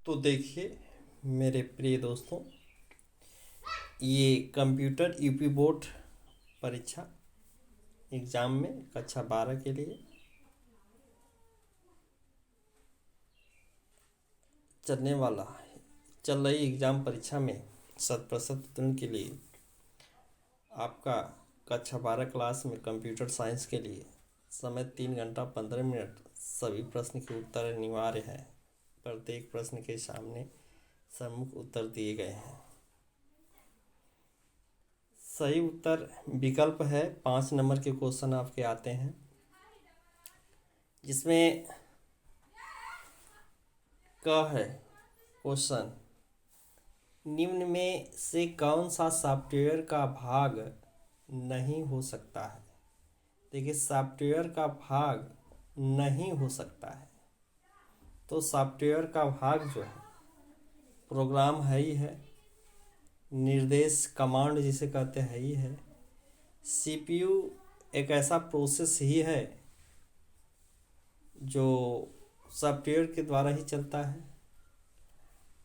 तो देखिए मेरे प्रिय दोस्तों, ये कंप्यूटर यूपी बोर्ड परीक्षा एग्ज़ाम में कक्षा 12 के लिए चल रही एग्ज़ाम परीक्षा में 100% उत्तीर्ण के लिए आपका कक्षा 12 क्लास में कंप्यूटर साइंस के लिए समय 3 घंटा 15 मिनट। सभी प्रश्न के उत्तर अनिवार्य हैं। प्रत्येक प्रश्न के सामने सम्मुख उत्तर दिए गए हैं। सही उत्तर विकल्प है। 5 नंबर के क्वेश्चन आपके आते हैं, जिसमें क है क्वेश्चन, निम्न में से कौन सा सॉफ्टवेयर का भाग नहीं हो सकता है। देखिए, सॉफ्टवेयर का भाग नहीं हो सकता है, तो सॉफ्टवेयर का भाग जो है प्रोग्राम है ही है, निर्देश कमांड जिसे कहते हैं ही है, सीपीयू एक ऐसा प्रोसेस ही है जो सॉफ्टवेयर के द्वारा ही चलता है,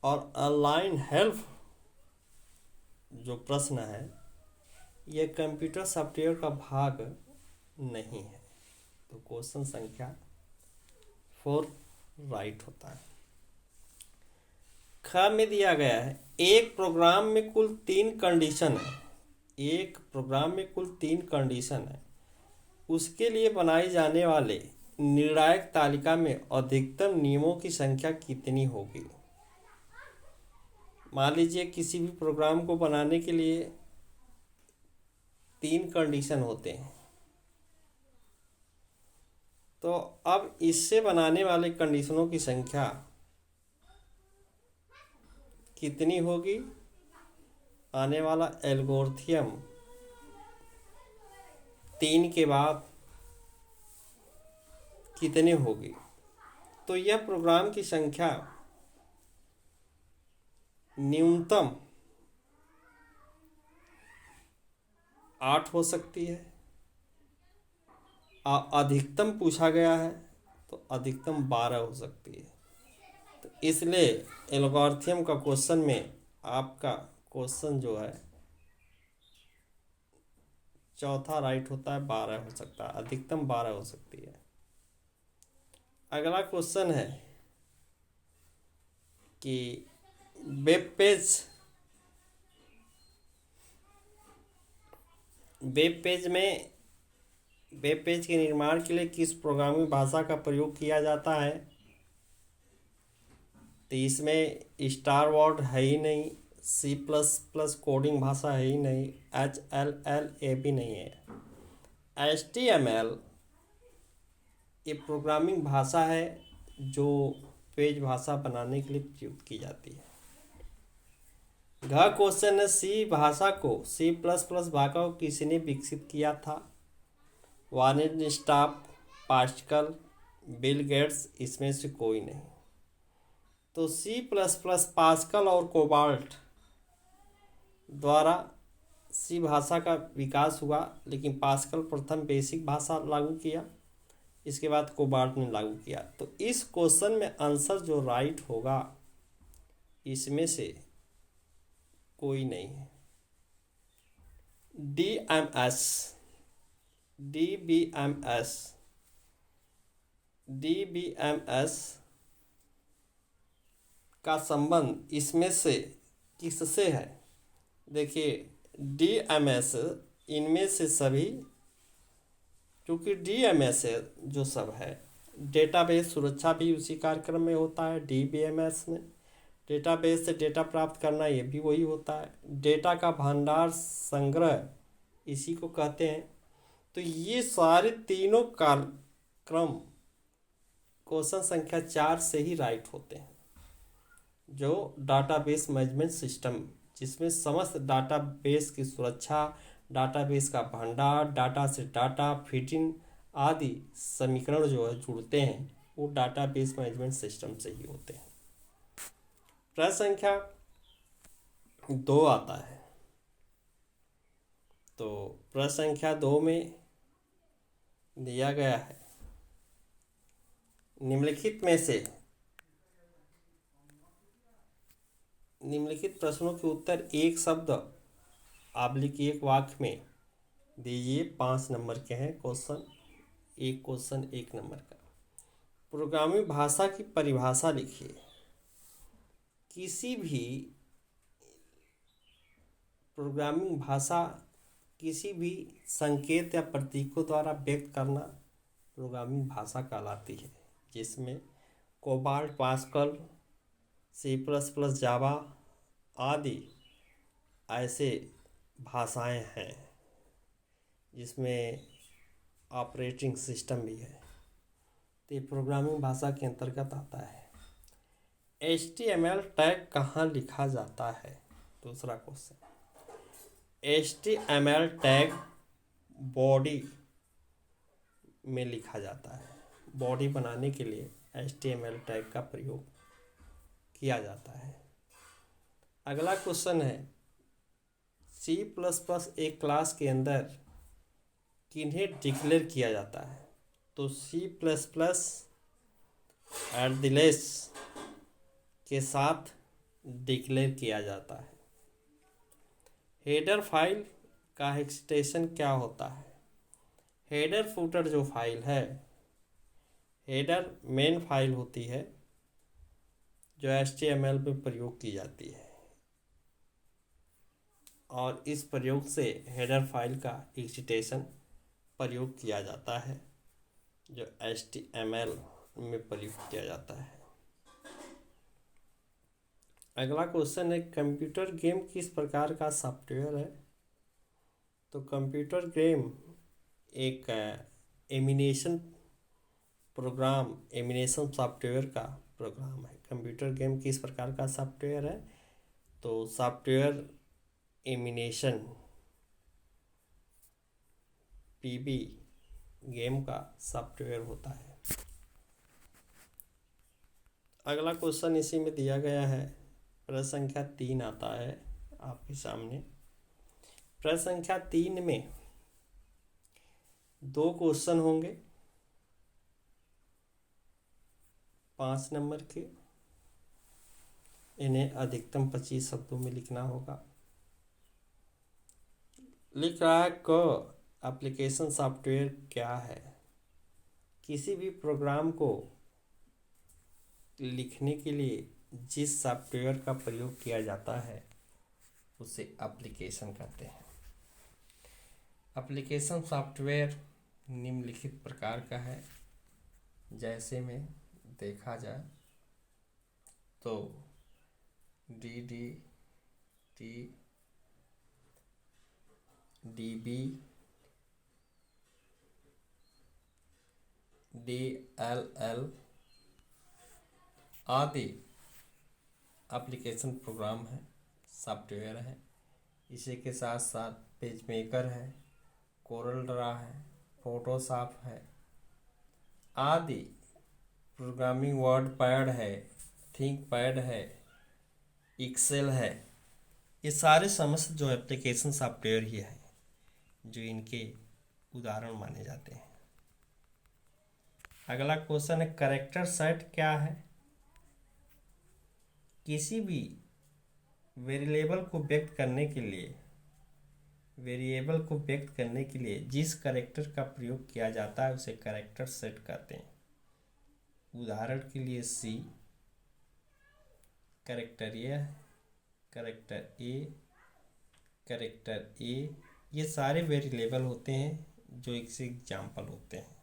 और ऑनलाइन हेल्प जो प्रश्न है यह कंप्यूटर सॉफ्टवेयर का भाग नहीं है। तो क्वेश्चन संख्या 4 राइट होता है। ख में दिया गया है, एक प्रोग्राम में कुल 3 कंडीशन है। एक प्रोग्राम में कुल 3 कंडीशन है, उसके लिए बनाई जाने वाले निर्णायक तालिका में अधिकतम नियमों की संख्या कितनी होगी। मान लीजिए किसी भी प्रोग्राम को बनाने के लिए 3 कंडीशन होते हैं, तो अब इससे बनाने वाले कंडीशनों की संख्या कितनी होगी। आने वाला एल्गोरिथम 3 के बाद कितनी होगी। तो यह प्रोग्राम की संख्या न्यूनतम 8 हो सकती है, अधिकतम पूछा गया है तो अधिकतम 12 हो सकती है। तो इसलिए एल्गोरिथम का क्वेश्चन में आपका क्वेश्चन जो है चौथा राइट होता है, 12 हो सकता है, अधिकतम 12 हो सकती है। अगला क्वेश्चन है कि वेब पेज के निर्माण के लिए किस प्रोग्रामिंग भाषा का प्रयोग किया जाता है। तो इसमें स्टार वर्ड है ही नहीं, C++ कोडिंग भाषा है ही नहीं, HLL ये भी नहीं है। HTML ये प्रोग्रामिंग भाषा है जो पेज भाषा बनाने के लिए प्रयुक्त की जाती है। क्वेश्चन है, C भाषा को भाषा को किसने विकसित किया था। वार्निस्टाफ, पास्कल, बिल गेट्स, इसमें से कोई नहीं। तो C++ पास्कल और कोबाल्ट द्वारा C भाषा का विकास हुआ, लेकिन पास्कल प्रथम बेसिक भाषा लागू किया, इसके बाद कोबाल्ट ने लागू किया। तो इस क्वेश्चन में आंसर जो राइट होगा इसमें से कोई नहीं है। DBMS का संबंध इसमें से किससे है। देखिए, DMS इनमें से सभी, क्योंकि DMS जो सब है डेटाबेस सुरक्षा भी उसी कार्यक्रम में होता है। DBMS में डेटाबेस से डेटा प्राप्त करना ये भी वही होता है। डेटा का भंडार संग्रह इसी को कहते हैं। तो ये सारे तीनों कार्यक्रम क्वेश्चन संख्या 4 से ही राइट होते हैं। जो डाटाबेस मैनेजमेंट सिस्टम, जिसमें समस्त डाटाबेस की सुरक्षा, डाटाबेस का भंडार, डाटा से डाटा फिटिंग आदि समीकरण जो है जुड़ते हैं, वो डाटाबेस मैनेजमेंट सिस्टम से ही होते हैं। प्रश्न संख्या 2 आता है। तो प्रश्न संख्या 2 में दिया गया है, निम्नलिखित में से निम्नलिखित प्रश्नों के उत्तर एक शब्द आबलिक एक वाक्य में दीजिए। 5 नंबर के हैं क्वेश्चन, एक क्वेश्चन 1 नंबर का। प्रोग्रामिंग भाषा की परिभाषा लिखिए। किसी भी प्रोग्रामिंग भाषा किसी भी संकेत या प्रतीकों द्वारा व्यक्त करना प्रोग्रामिंग भाषा कहलाती है, जिसमें कोबाल्ट, पास्कल, C++, जावा आदि ऐसे भाषाएं हैं जिसमें ऑपरेटिंग सिस्टम भी है, तो ये प्रोग्रामिंग भाषा के अंतर्गत आता है। HTML टैग कहाँ लिखा जाता है? दूसरा क्वेश्चन। HTML टैग बॉडी में लिखा जाता है। बॉडी बनाने के लिए HTML टैग का प्रयोग किया जाता है। अगला क्वेश्चन है, C++ एक क्लास के अंदर किन्हें डिक्लेयर किया जाता है? तो C++ @ के साथ डिक्लेयर किया जाता है। हेडर फाइल का एक्सटेंशन क्या होता है? हेडर फुटर जो फाइल है, हेडर मेन फाइल होती है जो HTML में प्रयोग की जाती है, और इस प्रयोग से हेडर फाइल का एक्सटेंशन प्रयोग किया जाता है जो HTML में प्रयोग किया जाता है। अगला क्वेश्चन है, कंप्यूटर गेम किस प्रकार का सॉफ्टवेयर है? तो कंप्यूटर गेम एक एनिमेशन प्रोग्राम, एनिमेशन सॉफ्टवेयर का प्रोग्राम है। कंप्यूटर गेम किस प्रकार का सॉफ्टवेयर है? तो सॉफ्टवेयर एनिमेशन PB गेम का सॉफ्टवेयर होता है। अगला क्वेश्चन इसी में दिया गया है, प्रश्न संख्या 3 आता है आपके सामने। प्रश्न संख्या 3 में 2 क्वेश्चन होंगे 5 नंबर के। इन्हें अधिकतम 25 शब्दों में लिखना होगा। लिख रहा है क एप्लीकेशन सॉफ्टवेयर क्या है? किसी भी प्रोग्राम को लिखने के लिए जिस सॉफ्टवेयर का प्रयोग किया जाता है उसे एप्लीकेशन कहते हैं। एप्लीकेशन सॉफ्टवेयर निम्नलिखित प्रकार का है। जैसे में देखा जाए तो DDT, DB, DLL आदि एप्लीकेशन प्रोग्राम है, सॉफ्टवेयर है। इसी के साथ साथ पेज मेकर है, कोरल ड्रा है, फोटोशॉप है आदि। प्रोग्रामिंग वर्ड पैड है, थिंकपैड है, एक्सेल है। ये सारे समस्त जो एप्लीकेशन सॉफ्टवेयर ही है जो इनके उदाहरण माने जाते हैं। अगला क्वेश्चन है, कैरेक्टर सेट क्या है? किसी भी वेरिएबल को व्यक्त करने के लिए जिस कैरेक्टर का प्रयोग किया जाता है उसे कैरेक्टर सेट कहते हैं। उदाहरण के लिए C, कैरेक्टर A, ये सारे वेरिएबल होते हैं जो एक से एग्जाम्पल होते हैं।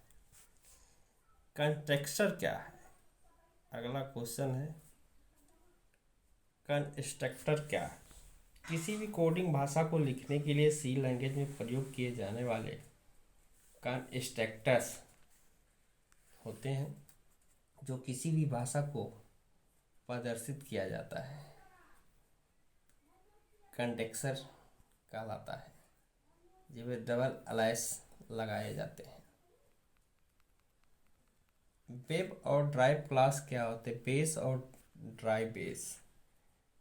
कंटेक्स्टर क्या है? अगला क्वेश्चन है, कंस्ट्रक्टर क्या है? किसी भी कोडिंग भाषा को लिखने के लिए C लैंग्वेज में प्रयोग किए जाने वाले कंस्ट्रक्टर्स होते हैं जो किसी भी भाषा को प्रदर्शित किया जाता है, कंटेक्स्टर कहलाता है, जिसमें डबल अलाइस लगाए जाते हैं। वेब और ड्राइव क्लास क्या होते हैं? बेस और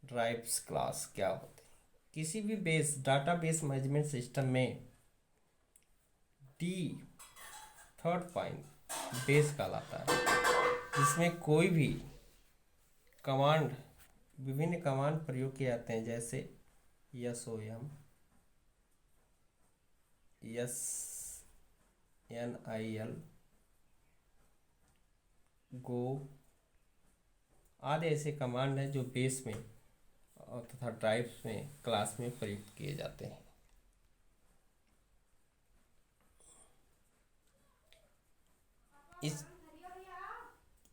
ड्राइव्स क्लास क्या होते हैं? किसी भी डाटाबेस मैनेजमेंट सिस्टम में थर्ड पॉइंट बेस कहलाता है, जिसमें कोई भी कमांड विभिन्न कमांड प्रयोग किए जाते हैं, जैसे SOM, SNIL, गो आदि ऐसे कमांड हैं जो बेस में और तथा ड्राइव्स में क्लास में प्रयुक्त किए जाते हैं।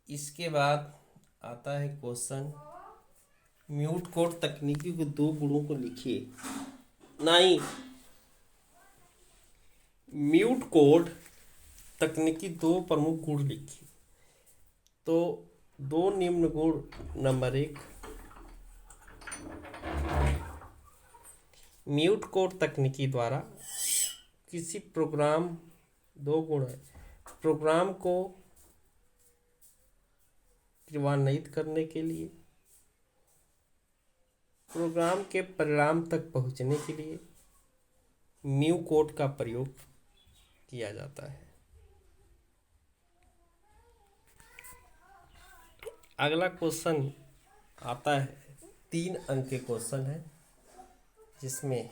इसके बाद आता है क्वेश्चन, म्यूट कोड तकनीकी के 2 गुणों को लिखिए। नहीं, म्यूट कोड तकनीकी 2 प्रमुख गुण लिखिए। तो 2 निम्न गुण। नंबर 1, म्यूट कोड तकनीकी द्वारा किसी प्रोग्राम, 2 गुण है, प्रोग्राम को क्रियान्वित करने के लिए, प्रोग्राम के परिणाम तक पहुंचने के लिए म्यू कोड का प्रयोग किया जाता है। अगला क्वेश्चन आता है, 3 अंक के क्वेश्चन है, जिसमें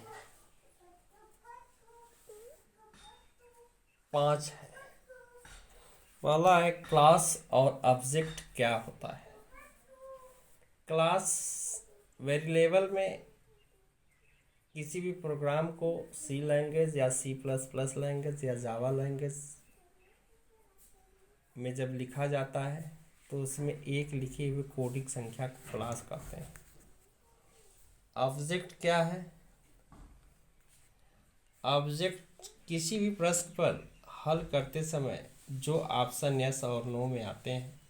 5 है। पहला है, क्लास और ऑब्जेक्ट क्या होता है। क्लास वेरिएबल में किसी भी प्रोग्राम को C लैंग्वेज या C++ लैंग्वेज या जावा लैंग्वेज में जब लिखा जाता है तो उसमें एक लिखी हुई कोडिंग संख्या को क्लास कहते हैं। ऑब्जेक्ट क्या है? ऑब्जेक्ट किसी भी प्रश्न पर हल करते समय जो ऑप्शन यस और नो में आते हैं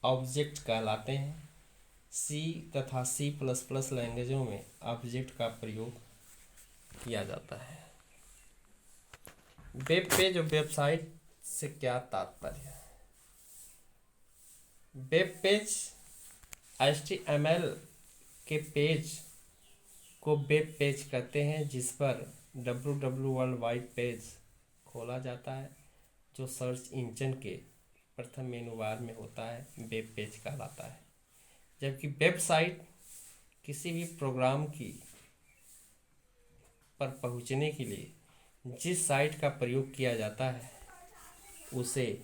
ऑब्जेक्ट कहलाते हैं। C तथा C++ लैंग्वेजों में ऑब्जेक्ट का प्रयोग किया जाता है। वेब पेज और वेबसाइट से क्या तात्पर्य है? वेब पेज HTML के पेज को वेब पेज कहते हैं, जिस पर www वर्ल्ड वाइड पेज खोला जाता है, जो सर्च इंजन के प्रथम मेनू बार में होता है, वेब पेज कहलाता है। जबकि वेबसाइट किसी भी प्रोग्राम की पर पहुंचने के लिए जिस साइट का प्रयोग किया जाता है उसे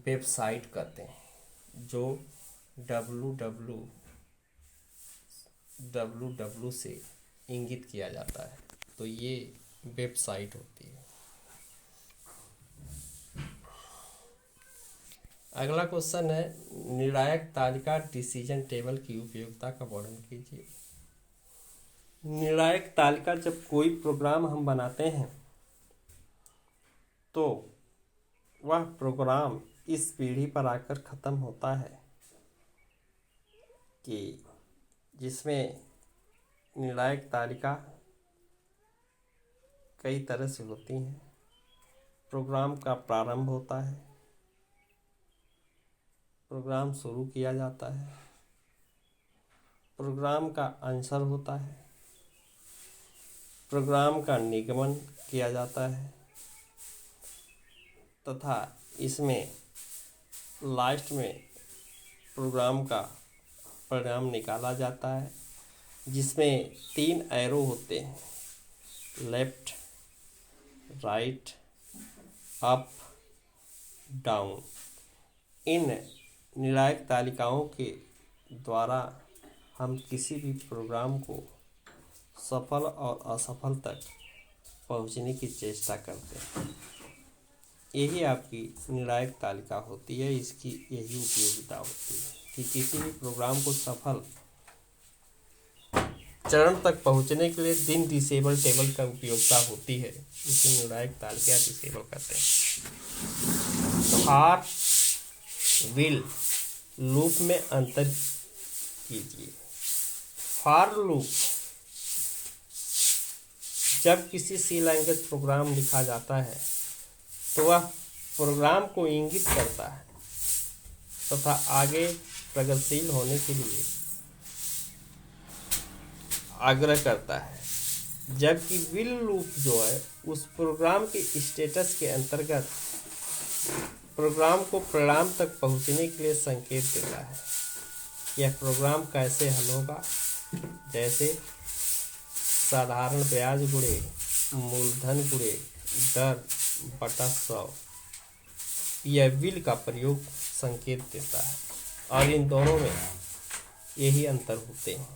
वेबसाइट कहते हैं, जो www से इंगित किया जाता है, तो ये वेबसाइट होती है। अगला क्वेश्चन है, निर्णायक तालिका डिसीजन टेबल की उपयोगिता का वर्णन कीजिए। निर्णायक तालिका, जब कोई प्रोग्राम हम बनाते हैं तो वह प्रोग्राम इस पीढ़ी पर आकर ख़त्म होता है कि जिसमें निर्णायक तालिका कई तरह से होती हैं। प्रोग्राम का प्रारंभ होता है, प्रोग्राम शुरू किया जाता है, प्रोग्राम का आंसर होता है, प्रोग्राम का निगमन किया जाता है तथा इसमें लास्ट में प्रोग्राम का परिणाम निकाला जाता है, जिसमें 3 एरो होते हैं, लेफ्ट, राइट, अप, डाउन। इन निर्णायक तालिकाओं के द्वारा हम किसी भी प्रोग्राम को सफल और असफल तक पहुंचने की चेष्टा करते हैं। यही आपकी निर्णायक तालिका होती है। इसकी यही उपयोगिता होती है कि किसी भी प्रोग्राम को सफल चरण तक पहुंचने के लिए दिन डिसेबल टेबल का उपयोगिता होती है, इसे निर्णायक तालिका डिसेबल कहते हैं। फॉर विल लूप में अंतर कीजिए। फॉर लूप, जब किसी C लैंग्वेज प्रोग्राम लिखा जाता है तो वह प्रोग्राम को इंगित करता है तथा आगे प्रगतिशील होने के लिए आग्रह करता है। जबकि विल लूप जो है उस प्रोग्राम के स्टेटस के अंतर्गत प्रोग्राम को परिणाम तक पहुंचने के लिए संकेत देता है यह प्रोग्राम कैसे हल होगा, जैसे साधारण ब्याज गुणे मूलधन गुणे दर बटा 100। यह विल का प्रयोग संकेत देता है और इन दोनों में यही अंतर होते हैं।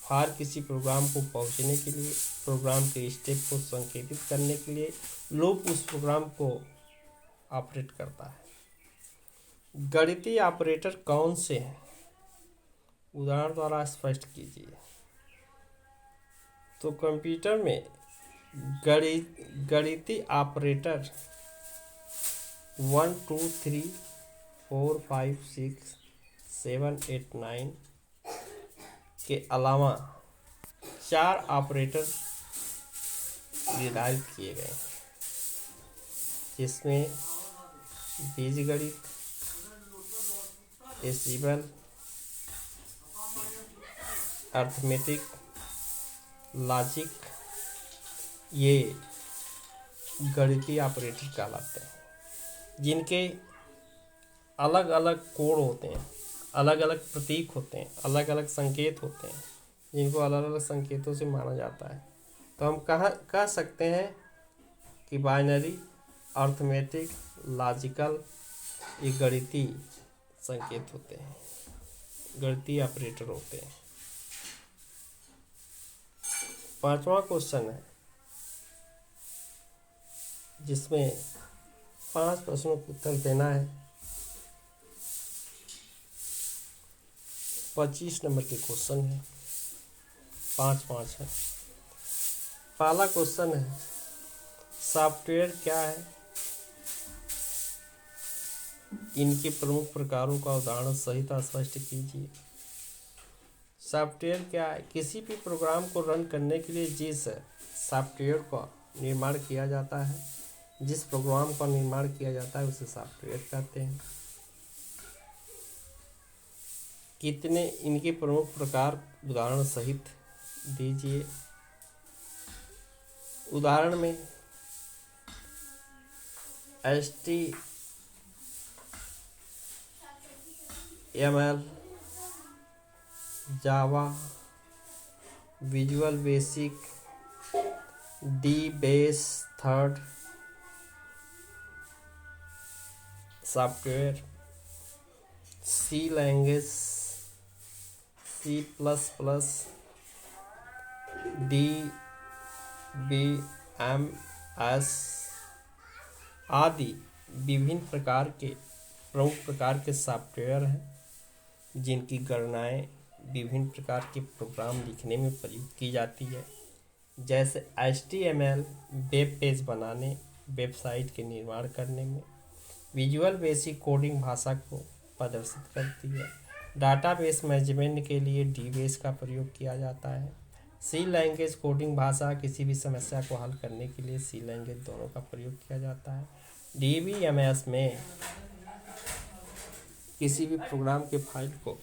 फॉर किसी प्रोग्राम को पहुंचने के लिए, प्रोग्राम के स्टेप को संकेतित करने के लिए लूप उस प्रोग्राम को ऑपरेट करता है। गणितीय ऑपरेटर कौन से हैं, उदाहरण द्वारा स्पष्ट कीजिए। तो कंप्यूटर में गणितीय ऑपरेटर 1 2 3 4 5 6 7 8 9 के अलावा 4 ऑपरेटर निर्धारित किए गए हैं, जिसमें बीजगणित, डेसिमल, अर्थमेटिक, लॉजिक, ये गणितीय ऑपरेटर कहलाते हैं, जिनके अलग अलग कोड होते हैं, अलग अलग प्रतीक होते हैं, अलग अलग संकेत होते हैं, जिनको अलग अलग संकेतों से माना जाता है। तो हम कह सकते हैं कि बाइनरी, अर्थमेटिक, लॉजिकल ये गणितीय संकेत होते हैं, गणितीय ऑपरेटर होते हैं। 5वां क्वेश्चन है, जिसमें 5 प्रश्नों का उत्तर देना है। 25 नंबर के क्वेश्चन है, 5 है। पहला क्वेश्चन है, सॉफ्टवेयर क्या है, इनके प्रमुख प्रकारों का उदाहरण सहित स्पष्ट कीजिए। सॉफ्टवेयर क्या है, किसी भी प्रोग्राम को रन करने के लिए जिस सॉफ्टवेयर का निर्माण किया जाता है, जिस प्रोग्राम का निर्माण किया जाता है उसे सॉफ्टवेयर कहते हैं। कितने इनके प्रमुख प्रकार उदाहरण सहित दीजिए। उदाहरण में HTML, Java, visual basic, DBase third software, C language, C++, DBMS आदि विभिन्न प्रकार के प्रमुख प्रकार के सॉफ्टवेयर हैं, जिनकी गणनाएं विभिन्न प्रकार के प्रोग्राम लिखने में प्रयुक्त की जाती है। जैसे HTML वेब पेज बनाने, वेबसाइट के निर्माण करने में, विजुअल बेसिक कोडिंग भाषा को प्रदर्शित करती है, डाटाबेस मैनेजमेंट के लिए DBase का प्रयोग किया जाता है, सी लैंग्वेज कोडिंग भाषा किसी भी समस्या को हल करने के लिए सी लैंग्वेज दोनों का प्रयोग किया जाता है, DBMS में किसी भी प्रोग्राम के फाइल को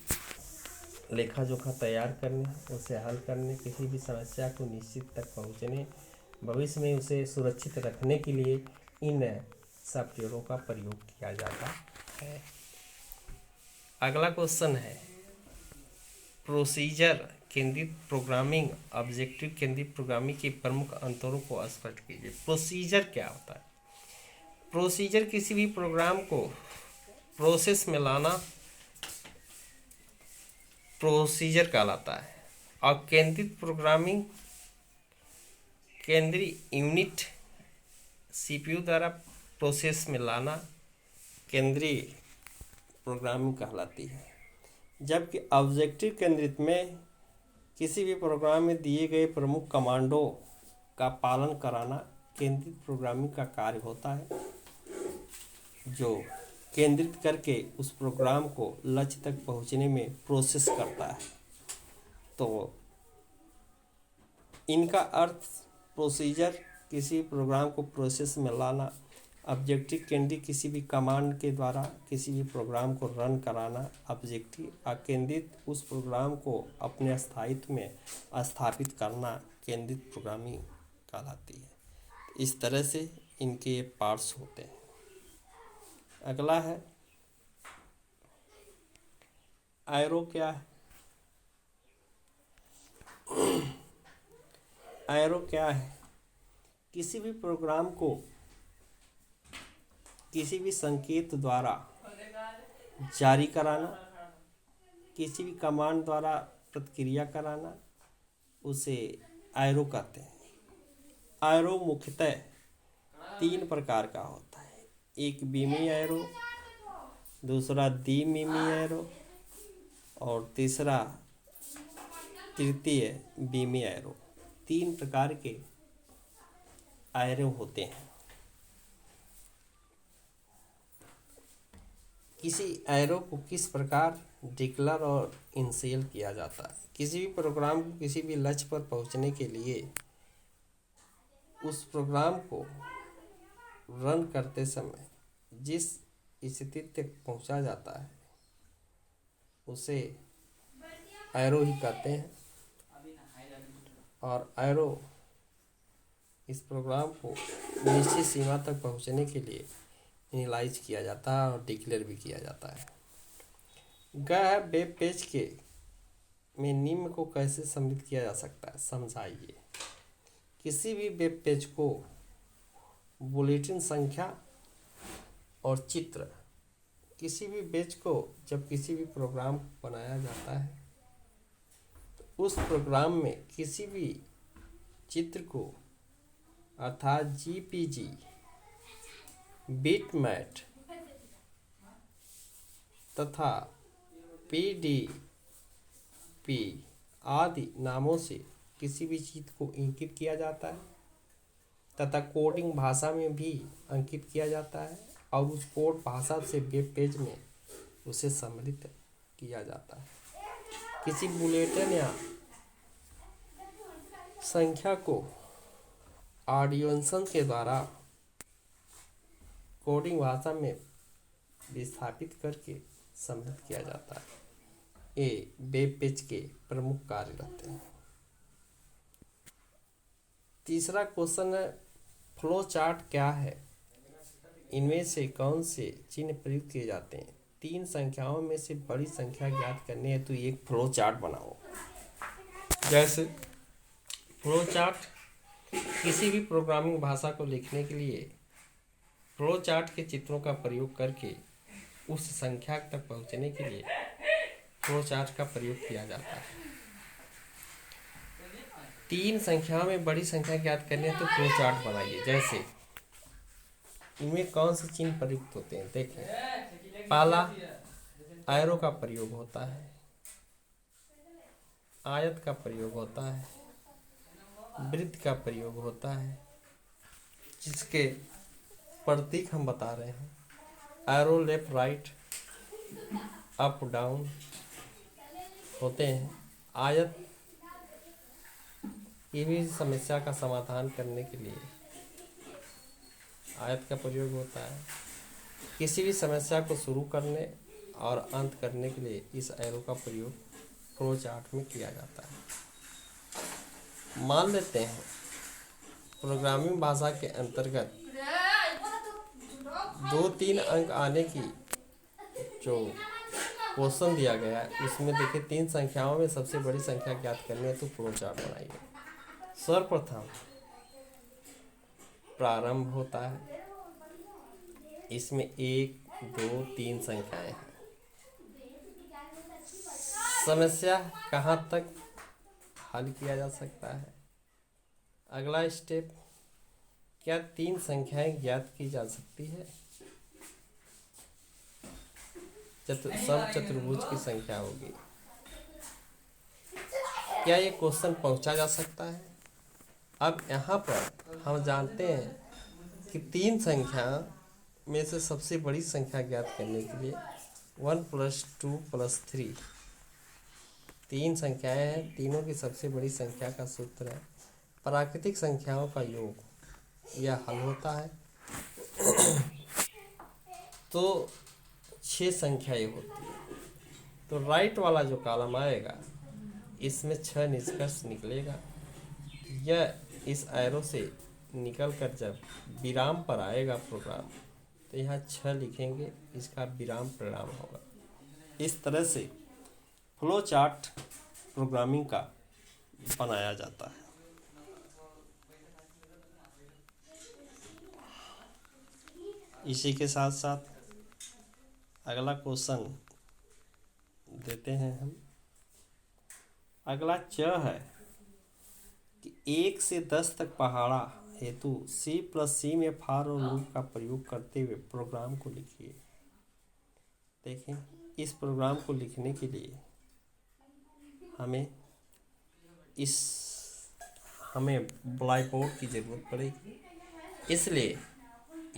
लेखा जोखा तैयार करने, उसे हल करने, किसी भी समस्या को निश्चित तक पहुंचने, भविष्य में उसे सुरक्षित रखने के लिए इन सॉफ्टवेयरों का प्रयोग किया जाता है। अगला क्वेश्चन है, प्रोसीजर केंद्रित प्रोग्रामिंग, ऑब्जेक्टिव केंद्रित प्रोग्रामिंग के प्रमुख अंतरों को स्पष्ट कीजिए। प्रोसीजर क्या होता है? प्रोसीजर किसी भी प्रोग्राम को प्रोसेस में लाना प्रोसीजर कहलाता है, और केंद्रित प्रोग्रामिंग केंद्रीय यूनिट CPU द्वारा प्रोसेस में लाना केंद्रीय प्रोग्रामिंग कहलाती है। जबकि ऑब्जेक्टिव केंद्रित में किसी भी प्रोग्राम में दिए गए प्रमुख कमांडों का पालन कराना केंद्रित प्रोग्रामिंग का कार्य होता है, जो केंद्रित करके उस प्रोग्राम को लक्ष्य तक पहुंचने में प्रोसेस करता है। तो इनका अर्थ प्रोसीजर किसी प्रोग्राम को प्रोसेस में लाना, ऑब्जेक्टिव केंद्रित किसी भी कमांड के द्वारा किसी भी प्रोग्राम को रन कराना, ऑब्जेक्टिव केंद्रित उस प्रोग्राम को अपने स्थायित्व में स्थापित करना केंद्रित प्रोग्रामिंग कहलाती है। इस तरह से इनके पार्ट्स होते हैं। अगला है एरो क्या है? एरो क्या है? किसी भी प्रोग्राम को किसी भी संकेत द्वारा जारी कराना, किसी भी कमांड द्वारा प्रतिक्रिया कराना, उसे एरो कहते हैं। एरो मुख्यतः 3 प्रकार का होता है। एक बीमी एरो, दूसरा द्विमीमी एरो और तीसरा तृतीय बीमी एरो। 3 प्रकार के एरो होते हैं। किसी एरो को किस प्रकार डिक्लेयर और इनिशियल किया जाता है? किसी भी प्रोग्राम को किसी भी लक्ष्य पर पहुंचने के लिए उस प्रोग्राम को रन करते समय जिस स्थिति तक पहुंचा जाता है उसे एरो ही कहते हैं। और एरो इस प्रोग्राम को निश्चित सीमा तक पहुंचने के लिए इनिशियलाइज किया जाता है और डिक्लेयर भी किया जाता है। गह वेब पेज के में निम्न को कैसे सम्मिलित किया जा सकता है, समझाइए। किसी भी वेब पेज को बुलेटिन संख्या और चित्र, किसी भी पेज को जब किसी भी प्रोग्राम को बनाया जाता है तो उस प्रोग्राम में किसी भी चित्र को अर्थात जीपीजी, बिटमैप तथा पीडीपी आदि नामों से किसी भी चीज को इंकित किया जाता है तथा कोडिंग भाषा में भी अंकित किया जाता है और उस कोड भाषा से वेब पेज में उसे सम्मिलित किया जाता है। किसी बुलेटिन या संख्या को ऑडियंस के द्वारा कोडिंग भाषा में विस्थापित करके सम्मिलित किया जाता है। ये वेब पेज के प्रमुख कार्य रहते हैं। तीसरा क्वेश्चन है, फ्लो चार्ट क्या है? इनमें से कौन से चिन्ह प्रयुक्त किए जाते हैं? 3 संख्याओं में से बड़ी संख्या ज्ञात करने हेतु तो एक फ्लो चार्ट बनाओ। जैसे फ्लो चार्ट किसी भी प्रोग्रामिंग भाषा को लिखने के लिए फ्लो चार्ट के चित्रों का प्रयोग करके उस संख्या तक पहुंचने के लिए फ्लो चार्ट का प्रयोग किया जाता है। 3 संख्याओं में बड़ी संख्या ज्ञात करनी है तो फ्लो चार्ट बनाइए। जैसे इनमें कौन से चिन्ह प्रयुक्त होते हैं देखें। पहला एरो का प्रयोग होता है, आयत का प्रयोग होता है, वृत्त का प्रयोग होता है, जिसके प्रतीक हम बता रहे हैं। Arrow left right up down होते हैं। आयत ये भी समस्या का समाधान करने के लिए आयत का प्रयोग होता है। किसी भी समस्या को शुरू करने और अंत करने के लिए इस एरो का प्रयोग फ्लो चार्ट में किया जाता है। मान लेते हैं प्रोग्रामिंग भाषा के अंतर्गत 2-3 अंक आने की जो क्वेश्चन दिया गया है उसमें देखिए 3 संख्याओं में सबसे बड़ी संख्या ज्ञात करनी है तो फ्लो चार्ट बनाइए। सर्वप्रथम प्रारंभ होता है, इसमें 1, 2, 3 संख्याएं हैं। समस्या कहाँ तक हल किया जा सकता है? अगला स्टेप, क्या 3 संख्याएं ज्ञात की जा सकती है? सब चतुर्भुज की संख्या होगी। क्या ये क्वेश्चन पहुंचा जा सकता है? अब यहाँ पर हम जानते हैं कि 3 संख्या में से सबसे बड़ी संख्या ज्ञात करने के लिए 1 + 2 + 3 3 संख्याएं हैं। तीनों की सबसे बड़ी संख्या का सूत्र है प्राकृतिक संख्याओं का योग। यह हल होता है तो 6 संख्याएं होती है। तो राइट वाला जो कॉलम आएगा इसमें 6 निष्कर्ष निकलेगा। यह इस एरो से निकलकर जब विराम पर आएगा प्रोग्राम तो यहाँ 6 लिखेंगे, इसका विराम परिणाम होगा। इस तरह से फ्लो चार्ट प्रोग्रामिंग का बनाया जाता है। इसी के साथ साथ अगला क्वेश्चन देते हैं हम। अगला च है कि 1 से 10 तक पहाड़ा हेतु C+C में फॉर और लूप का प्रयोग करते हुए प्रोग्राम को लिखिए। देखें, इस प्रोग्राम को लिखने के लिए हमें ब्लैक बोर्ड की ज़रूरत पड़ेगी, इसलिए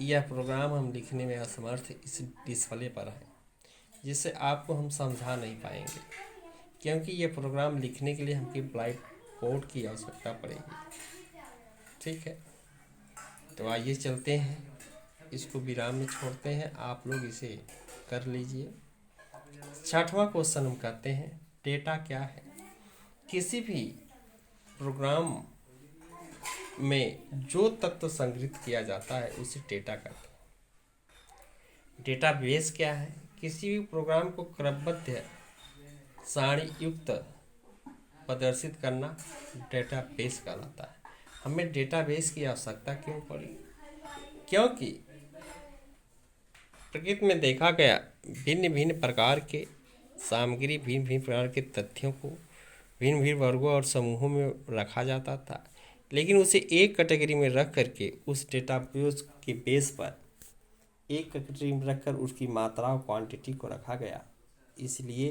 यह प्रोग्राम हम लिखने में असमर्थ इस डिस्प्ले पर है, जिससे आपको हम समझा नहीं पाएंगे, क्योंकि यह प्रोग्राम लिखने के लिए हमें ब्लैक बोर्ड की आवश्यकता पड़ेगी। ठीक है, तो आइए चलते हैं, इसको विराम में छोड़ते हैं, आप लोग इसे कर लीजिए। 6वां क्वेश्चन हम कहते हैं, डेटा क्या है? किसी भी प्रोग्राम में जो तत्व संग्रहित किया जाता है उसे डेटा कहते हैं। डेटाबेस क्या है? किसी भी प्रोग्राम को क्रमबद्ध सारणी युक्त प्रदर्शित करना डेटाबेस कहलाता है। हमें डेटाबेस की आवश्यकता क्यों पड़ी? क्योंकि प्रकृति में देखा गया भिन्न भिन्न प्रकार के सामग्री, भिन्न भिन्न प्रकार के तथ्यों को भिन्न भिन्न वर्गों और समूहों में रखा जाता था, लेकिन उसे एक कैटेगरी में रख करके उस डेटाबेस के बेस पर एक कैटेगरी में रखकर उसकी मात्रा और क्वांटिटी को रखा गया, इसलिए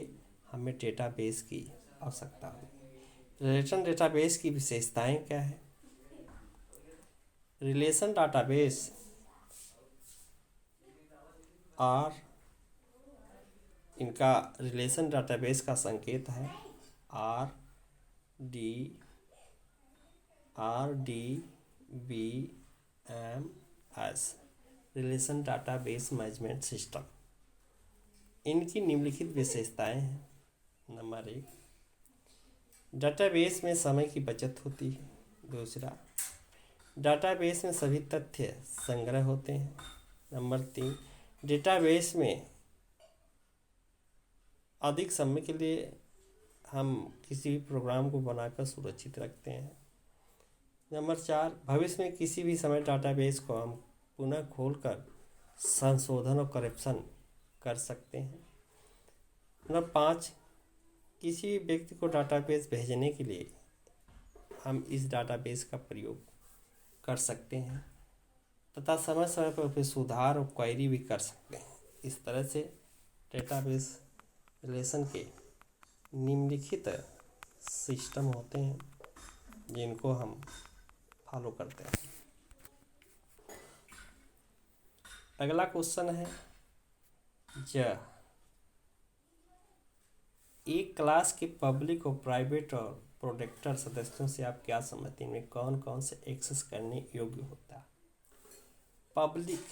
हमें डेटाबेस की आवश्यकता हुई। रिलेशन डेटाबेस की विशेषताएं क्या है? रिलेशन डेटाबेस और इनका रिलेशन डेटाबेस का संकेत है RDBMS, relation database management system. इनकी निम्नलिखित विशेषताएं हैं। नंबर 1, डेटाबेस में समय की बचत होती है। दूसरा, डेटाबेस में सभी तथ्य संग्रह होते हैं। नंबर 3, डेटाबेस में अधिक समय के लिए हम किसी भी प्रोग्राम को बनाकर सुरक्षित रखते हैं। नंबर 4, भविष्य में किसी भी समय डेटाबेस को हम पुनः खोलकर संशोधन और करेक्शन कर सकते हैं। नंबर 5, किसी भी व्यक्ति को डेटाबेस भेजने के लिए हम इस डेटाबेस का प्रयोग कर सकते हैं तथा समय समय पर फिर सुधार और क्वेरी भी कर सकते हैं। इस तरह से डेटाबेस रिलेशन के निम्नलिखित सिस्टम होते हैं जिनको हम फॉलो करते हैं। अगला क्वेश्चन है, एक क्लास के पब्लिक और प्राइवेट और प्रोटेक्टेड सदस्यों से आप क्या समझते हैं? इनमें कौन कौन से एक्सेस करने योग्य होता है? पब्लिक,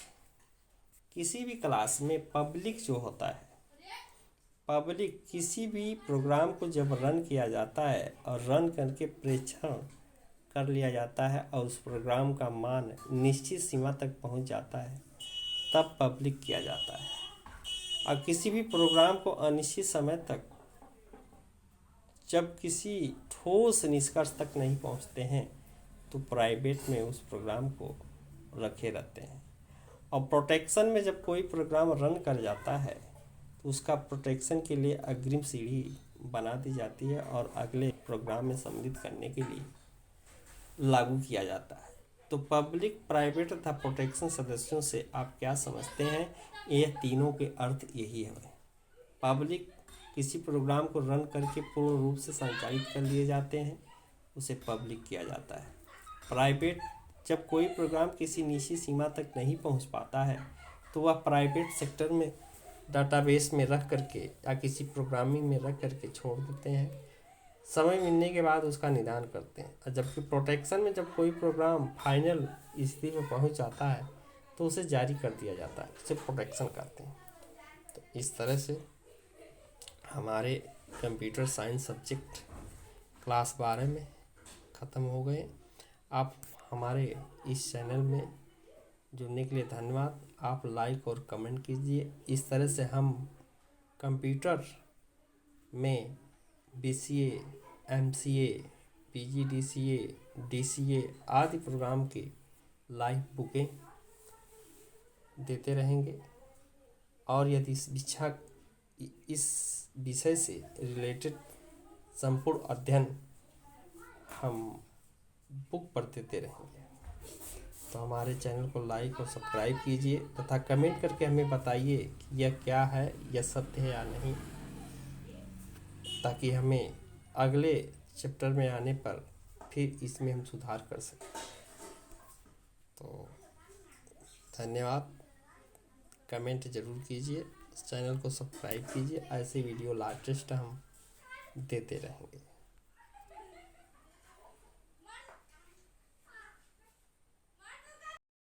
किसी भी क्लास में पब्लिक जो होता है, पब्लिक किसी भी प्रोग्राम को जब रन किया जाता है और रन करके परीक्षण कर लिया जाता है और उस प्रोग्राम का मान निश्चित सीमा तक पहुंच जाता है, तब पब्लिक किया जाता है। और किसी भी प्रोग्राम को अनिश्चित समय तक जब किसी ठोस निष्कर्ष तक नहीं पहुंचते हैं तो प्राइवेट में उस प्रोग्राम को रखे रहते हैं। और प्रोटेक्शन में जब कोई प्रोग्राम रन कर जाता है तो उसका प्रोटेक्शन के लिए अग्रिम सीढ़ी बना दी जाती है और अगले प्रोग्राम में सम्मिलित करने के लिए लागू किया जाता है। तो पब्लिक, प्राइवेट तथा प्रोटेक्शन सदस्यों से आप क्या समझते हैं? यह तीनों के अर्थ यही है। पब्लिक, किसी प्रोग्राम को रन करके पूर्ण रूप से संचालित कर लिए जाते हैं, उसे पब्लिक किया जाता है। प्राइवेट, जब कोई प्रोग्राम किसी निश्चित सीमा तक नहीं पहुंच पाता है तो वह प्राइवेट सेक्टर में डेटाबेस में रख करके या किसी प्रोग्रामिंग में रख करके छोड़ देते हैं, समय मिलने के बाद उसका निदान करते हैं। और जबकि प्रोटेक्शन में जब कोई प्रोग्राम फाइनल स्थिति में पहुंच जाता है तो उसे जारी कर दिया जाता है, उसे प्रोटेक्शन करते हैं। तो इस तरह से हमारे कंप्यूटर साइंस सब्जेक्ट क्लास 12 में ख़त्म हो गए। आप हमारे इस चैनल में जुड़ने के लिए धन्यवाद। आप लाइक और कमेंट कीजिए। इस तरह से हम कंप्यूटर में BCA, MCA, PGDCA, DCA आदि प्रोग्राम के लाइव बुकें देते रहेंगे। और यदि इस विषय से रिलेटेड संपूर्ण अध्ययन हम बुक पर देते रहेंगे, तो हमारे चैनल को लाइक और सब्सक्राइब कीजिए तथा कमेंट करके हमें बताइए कि यह क्या है, यह सत्य है या नहीं, ताकि हमें अगले चैप्टर में आने पर फिर इसमें हम सुधार कर सकें। तो धन्यवाद। कमेंट ज़रूर कीजिए, चैनल को सब्सक्राइब कीजिए। ऐसे वीडियो लेटेस्ट हम देते रहेंगे।